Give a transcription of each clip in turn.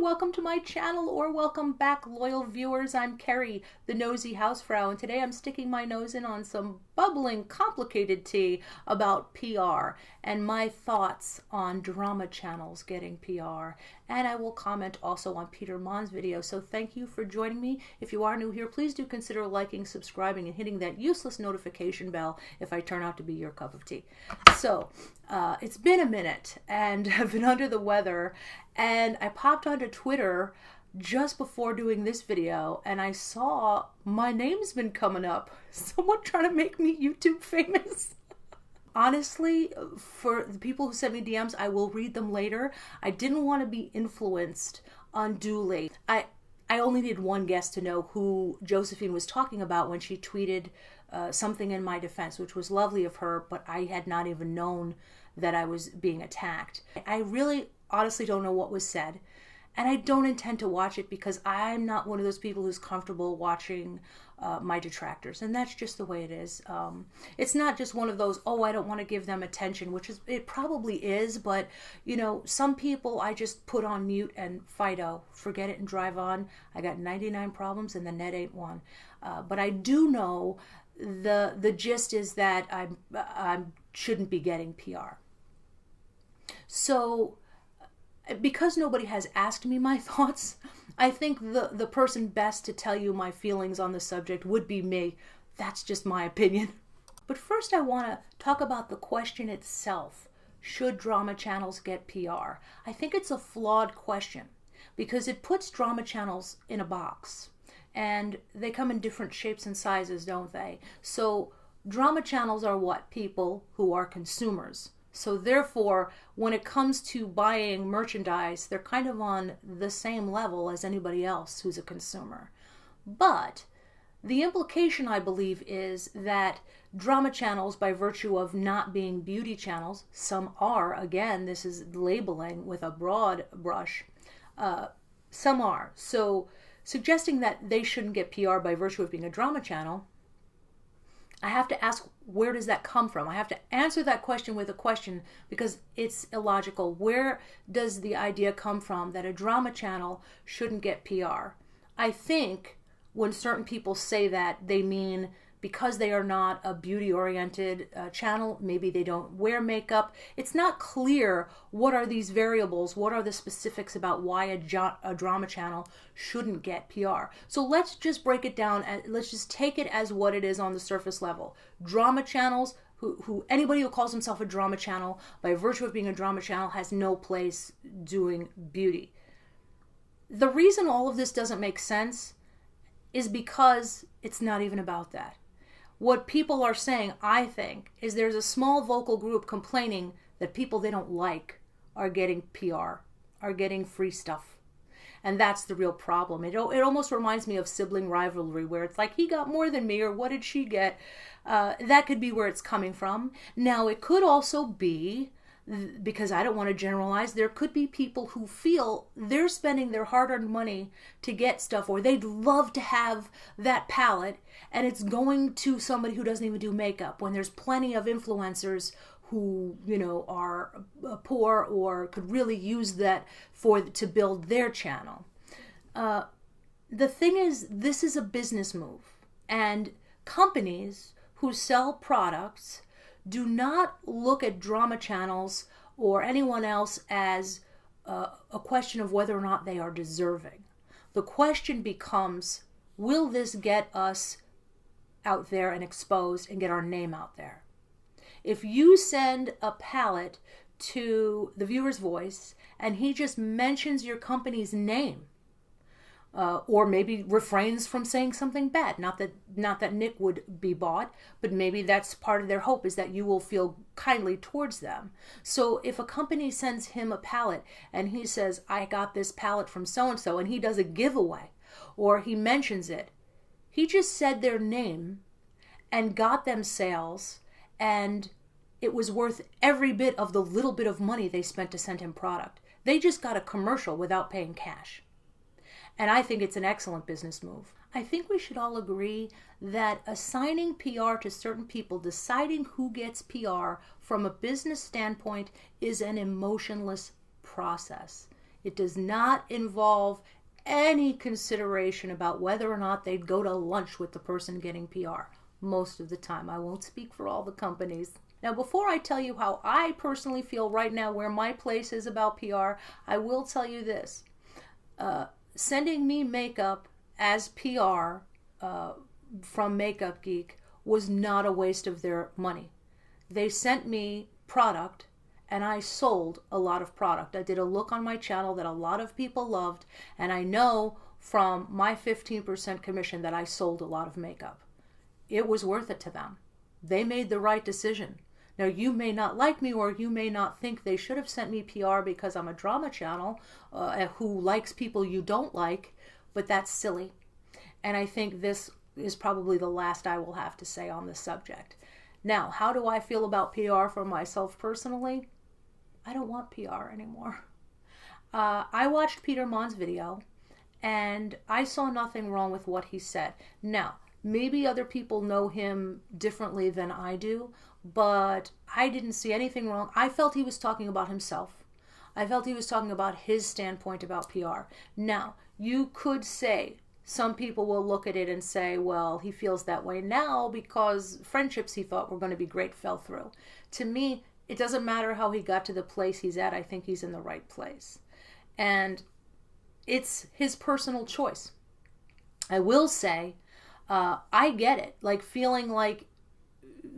welcome to my channel, or welcome back, loyal viewers. I'm Carrie, the nosy housefrau, and today I'm sticking my nose in on some bubbling, complicated tea about PR and my thoughts on drama channels getting PR. And I will comment also on Peter Monn's video, so thank you for joining me. If you are new here, please do consider liking, subscribing, and hitting that useless notification bell if I turn out to be your cup of tea. So, it's been a minute, and I've been under the weather, and I popped onto Twitter just before doing this video, and I saw my name's been coming up. Someone trying to make me YouTube famous. Honestly, for the people who sent me DMs, I will read them later. I didn't want to be influenced unduly. I only needed one guess to know who Josephine was talking about when she tweeted something in my defense, which was lovely of her, but I had not even known that I was being attacked. I really honestly don't know what was said, and I don't intend to watch it because I'm not one of those people who's comfortable watching my detractors, and that's just the way it is. It's not just one of those, oh, I don't want to give them attention, which is, it probably is, but you know, some people I just put on mute and fido, forget it and drive on. I got 99 problems and the net ain't one. But I do know the gist is that I shouldn't be getting PR. So, because nobody has asked me my thoughts, I think the person best to tell you my feelings on the subject would be me. That's just my opinion. But first I want to talk about the question itself. Should drama channels get PR? I think it's a flawed question because it puts drama channels in a box. And they come in different shapes and sizes, don't they? So drama channels are what? People who are consumers. So therefore, when it comes to buying merchandise, they're kind of on the same level as anybody else who's a consumer. But the implication, I believe, is that drama channels, by virtue of not being beauty channels, some are, again, this is labeling with a broad brush, some are. So suggesting that they shouldn't get PR by virtue of being a drama channel, I have to ask, where does that come from? I have to answer that question with a question because it's illogical. Where does the idea come from that a drama channel shouldn't get PR? I think when certain people say that, they mean because they are not a beauty-oriented channel, maybe they don't wear makeup. It's not clear what are these variables, what are the specifics about why a drama channel shouldn't get PR. So let's just break it down, and let's just take it as what it is on the surface level. Drama channels, anybody who calls himself a drama channel, by virtue of being a drama channel, has no place doing beauty. The reason all of this doesn't make sense is because it's not even about that. What people are saying, I think, is there's a small vocal group complaining that people they don't like are getting PR, are getting free stuff. And that's the real problem. It almost reminds me of sibling rivalry, where it's like, he got more than me, or what did she get? That could be where it's coming from. Now, it could also be, because I don't want to generalize, there could be people who feel they're spending their hard-earned money to get stuff, or they'd love to have that palette, and it's going to somebody who doesn't even do makeup, when there's plenty of influencers who, you know, are poor or could really use that to build their channel. The thing is, this is a business move, and companies who sell products do not look at drama channels or anyone else as a question of whether or not they are deserving. The question becomes, will this get us out there and exposed and get our name out there? If you send a palette to the viewer's voice and he just mentions your company's name, or maybe refrains from saying something bad. Not that Nick would be bought, but maybe that's part of their hope, is that you will feel kindly towards them. So if a company sends him a palette and he says, I got this palette from so-and-so, and he does a giveaway, or he mentions it, he just said their name and got them sales, and it was worth every bit of the little bit of money they spent to send him product. They just got a commercial without paying cash. And I think it's an excellent business move. I think we should all agree that assigning PR to certain people, deciding who gets PR from a business standpoint, is an emotionless process. It does not involve any consideration about whether or not they'd go to lunch with the person getting PR. Most of the time. I won't speak for all the companies. Now, before I tell you how I personally feel right now, where my place is about PR, I will tell you this. Sending me makeup as PR from Makeup Geek was not a waste of their money. They sent me product, and I sold a lot of product. I did a look on my channel that a lot of people loved, and I know from my 15% commission that I sold a lot of makeup. It was worth it to them. They made the right decision. Now, you may not like me, or you may not think they should have sent me PR because I'm a drama channel who likes people you don't like, but that's silly. And I think this is probably the last I will have to say on this subject. Now, how do I feel about PR for myself personally? I don't want PR anymore. I watched Peter Monn's video, and I saw nothing wrong with what he said. Now, maybe other people know him differently than I do, but I didn't see anything wrong. I felt he was talking about himself. I felt he was talking about his standpoint about PR. Now, you could say, some people will look at it and say, well, he feels that way now because friendships he thought were going to be great fell through. To me, it doesn't matter how he got to the place he's at. I think he's in the right place. And it's his personal choice. I will say, I get it. Like feeling like,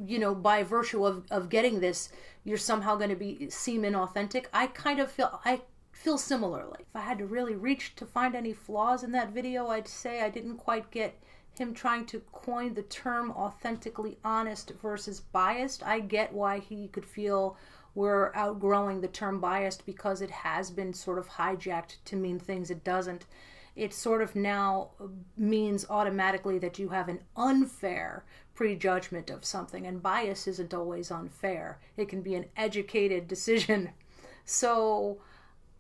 you know, by virtue of getting this, you're somehow going to seem inauthentic. I feel similarly. If I had to really reach to find any flaws in that video, I'd say I didn't quite get him trying to coin the term authentically honest versus biased. I get why he could feel we're outgrowing the term biased because it has been sort of hijacked to mean things it doesn't. It sort of now means automatically that you have an unfair prejudgment of something, and bias isn't always unfair. It can be an educated decision. So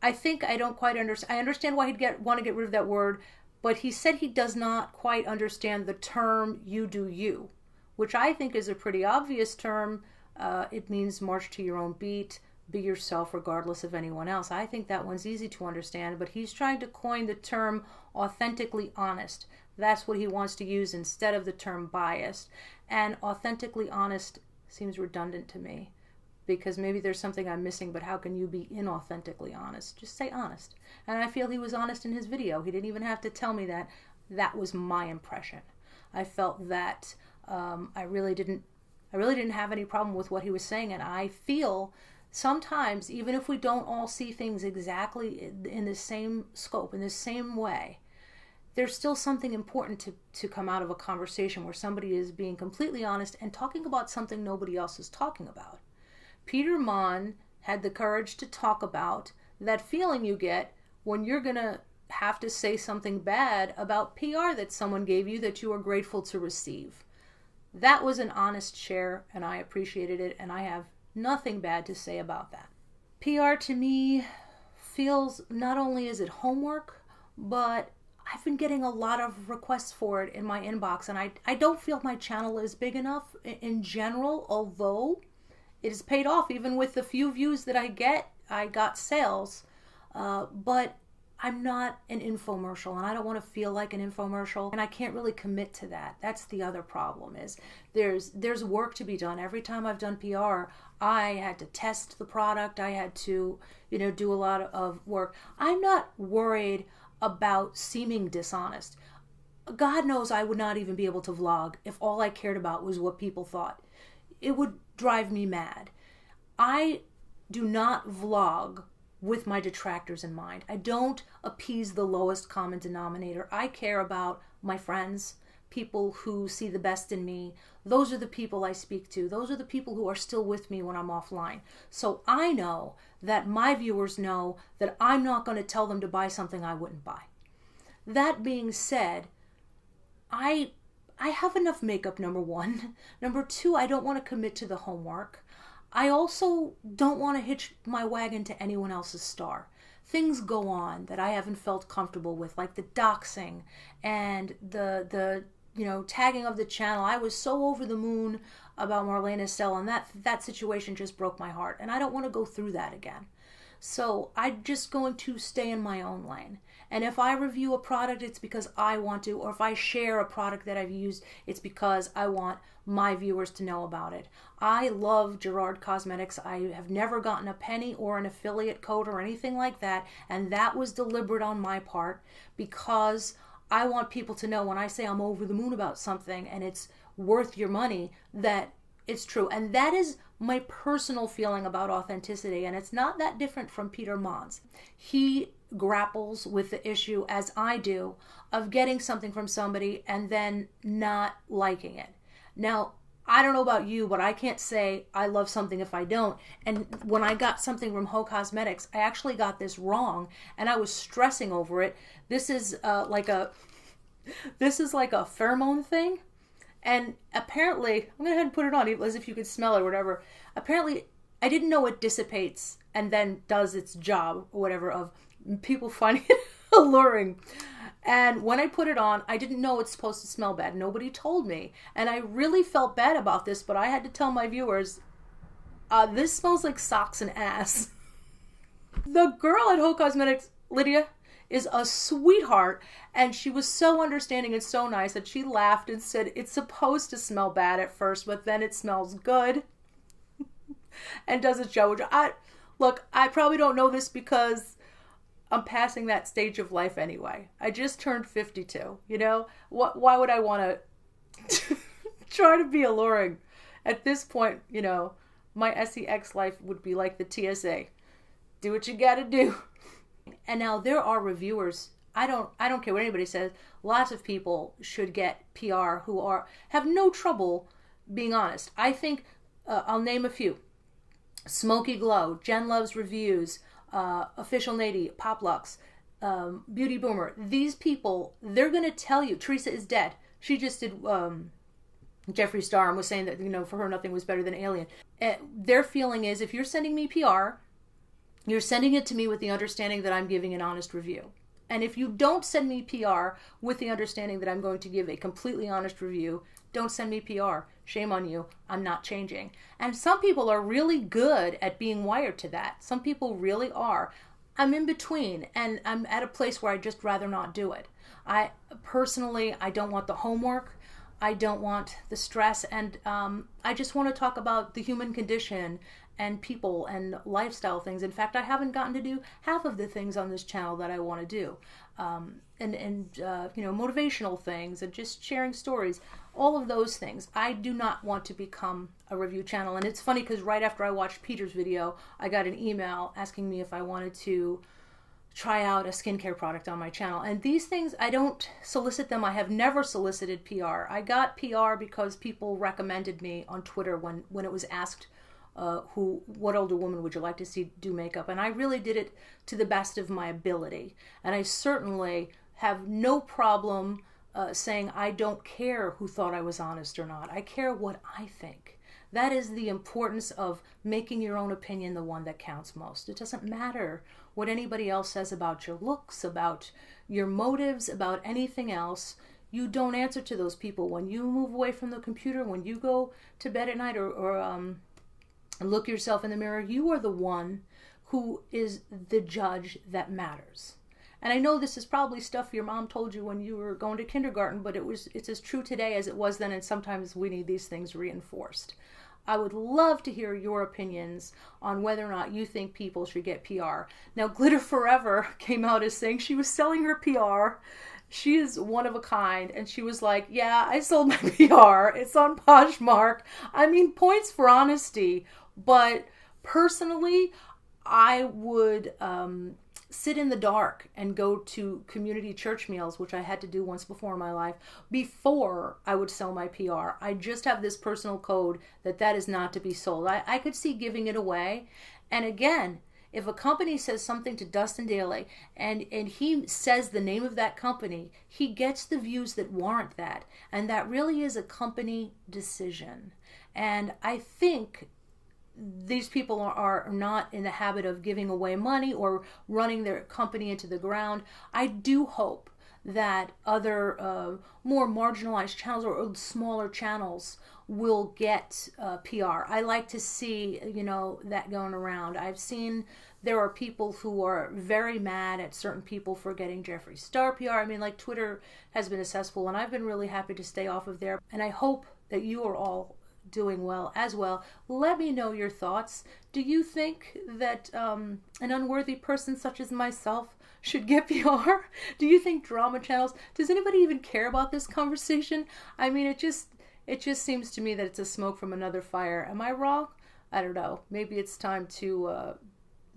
I think I don't quite understand. I understand why he'd want to get rid of that word, but he said he does not quite understand the term "you do you," which I think is a pretty obvious term. It means march to your own beat, be yourself regardless of anyone else. I think that one's easy to understand, but he's trying to coin the term authentically honest. That's what he wants to use instead of the term biased. And authentically honest seems redundant to me, because maybe there's something I'm missing, but how can you be inauthentically honest? Just say honest. And I feel he was honest in his video. He didn't even have to tell me that. That was my impression. I felt that I really didn't have any problem with what he was saying, and I feel sometimes, even if we don't all see things exactly in the same scope, in the same way, there's still something important to come out of a conversation where somebody is being completely honest and talking about something nobody else is talking about. Peter Monn had the courage to talk about that feeling you get when you're going to have to say something bad about PR that someone gave you that you are grateful to receive. That was an honest share, and I appreciated it, and I have nothing bad to say about that. PR to me feels, not only is it homework, but I've been getting a lot of requests for it in my inbox, and I don't feel my channel is big enough in general, although it has paid off. Even with the few views that I get, I got sales, but I'm not an infomercial, and I don't want to feel like an infomercial, and I can't really commit to that. That's the other problem, is there's work to be done. Every time I've done PR, I had to test the product. I had to, do a lot of work. I'm not worried about seeming dishonest. God knows I would not even be able to vlog if all I cared about was what people thought. It would drive me mad. I do not vlog with my detractors in mind. I don't appease the lowest common denominator. I care about my friends, people who see the best in me. Those are the people I speak to. Those are the people who are still with me when I'm offline. So I know that my viewers know that I'm not going to tell them to buy something I wouldn't buy. That being said, I have enough makeup, number one. Number two, I don't want to commit to the homework. I also don't want to hitch my wagon to anyone else's star. Things go on that I haven't felt comfortable with, like the doxing and the tagging of the channel. I was so over the moon about Marlene Estelle, and that situation just broke my heart, and I don't want to go through that again. So I'm just going to stay in my own lane. And if I review a product, it's because I want to, or if I share a product that I've used, it's because I want my viewers to know about it. I love Gerard Cosmetics. I have never gotten a penny or an affiliate code or anything like that, and that was deliberate on my part because I want people to know when I say I'm over the moon about something and it's worth your money, that it's true. And that is my personal feeling about authenticity, and it's not that different from Peter Monn's. He grapples with the issue, as I do, of getting something from somebody and then not liking it. Now, I don't know about you, but I can't say I love something if I don't. And when I got something from Ho Cosmetics, I actually got this wrong, and I was stressing over it. This is like a pheromone thing, and apparently, I'm gonna go ahead and put it on, as if you could smell it or whatever. Apparently, I didn't know it dissipates and then does its job or whatever of people finding it alluring. And when I put it on, I didn't know it's supposed to smell bad. Nobody told me. And I really felt bad about this, but I had to tell my viewers, this smells like socks and ass. The girl at Ho Cosmetics, Lydia, is a sweetheart, and she was so understanding and so nice that she laughed and said, it's supposed to smell bad at first, but then it smells good and does its job. Look, I probably don't know this because I'm passing that stage of life anyway. I just turned 52, you know? Why would I want to try to be alluring? At this point, you know, my sex life would be like the TSA. Do what you gotta do. And now there are reviewers. I don't care what anybody says. Lots of people should get PR who have no trouble being honest. I think I'll name a few: Smoky Glow, Jen Loves Reviews, Official Nady, Pop Lux, Beauty Boomer. These people, they're going to tell you. Teresa is dead. She just did. Jeffree Star and was saying that, you know, for her nothing was better than Alien. Their feeling is, if you're sending me PR, you're sending it to me with the understanding that I'm giving an honest review. And if you don't send me PR with the understanding that I'm going to give a completely honest review, don't send me PR. Shame on you. I'm not changing. And some people are really good at being wired to that. Some people really are. I'm in between, and I'm at a place where I'd just rather not do it. I don't want the homework. I don't want the stress, and I just want to talk about the human condition and people and lifestyle things. In fact, I haven't gotten to do half of the things on this channel that I want to do. Motivational things and just sharing stories, all of those things. I do not want to become a review channel. And it's funny because right after I watched Peter's video, I got an email asking me if I wanted to try out a skincare product on my channel. And these things, I don't solicit them. I have never solicited PR. I got PR because people recommended me on Twitter when it was asked, what older woman would you like to see do makeup? And I really did it to the best of my ability. And I certainly have no problem saying I don't care who thought I was honest or not. I care what I think. That is the importance of making your own opinion the one that counts most. It doesn't matter what anybody else says about your looks, about your motives, about anything else. You don't answer to those people. When you move away from the computer, when you go to bed at night or look yourself in the mirror, you are the one who is the judge that matters. And I know this is probably stuff your mom told you when you were going to kindergarten, but it's as true today as it was then, and sometimes we need these things reinforced. I would love to hear your opinions on whether or not you think people should get PR. Now, Glitter Forever came out as saying she was selling her PR. She is one of a kind, and she was like, yeah, I sold my PR. It's on Poshmark. I mean, points for honesty. But personally, I would sit in the dark and go to community church meals, which I had to do once before in my life, before I would sell my PR. I just have this personal code that is not to be sold. I could see giving it away. And again, if a company says something to Dustin Dailey and he says the name of that company, he gets the views that warrant that. And that really is a company decision. And I think these people are not in the habit of giving away money or running their company into the ground. I do hope that other more marginalized channels or smaller channels will get PR. I like to see, that going around. I've seen there are people who are very mad at certain people for getting Jeffree Star PR. I mean, like, Twitter has been a cesspool, and I've been really happy to stay off of there. And I hope that you are all doing well as well. Let me know your thoughts. Do you think that an unworthy person such as myself should get PR? Do you think drama channels, does anybody even care about this conversation? I mean, it just seems to me that it's a smoke from another fire. Am I wrong? I don't know. Maybe it's time to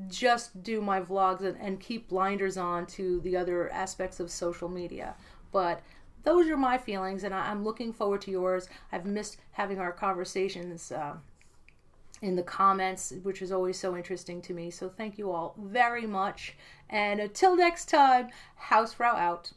just do my vlogs and keep blinders on to the other aspects of social media. But those are my feelings, and I'm looking forward to yours. I've missed having our conversations in the comments, which is always so interesting to me. So thank you all very much. And until next time, Hausfrau out.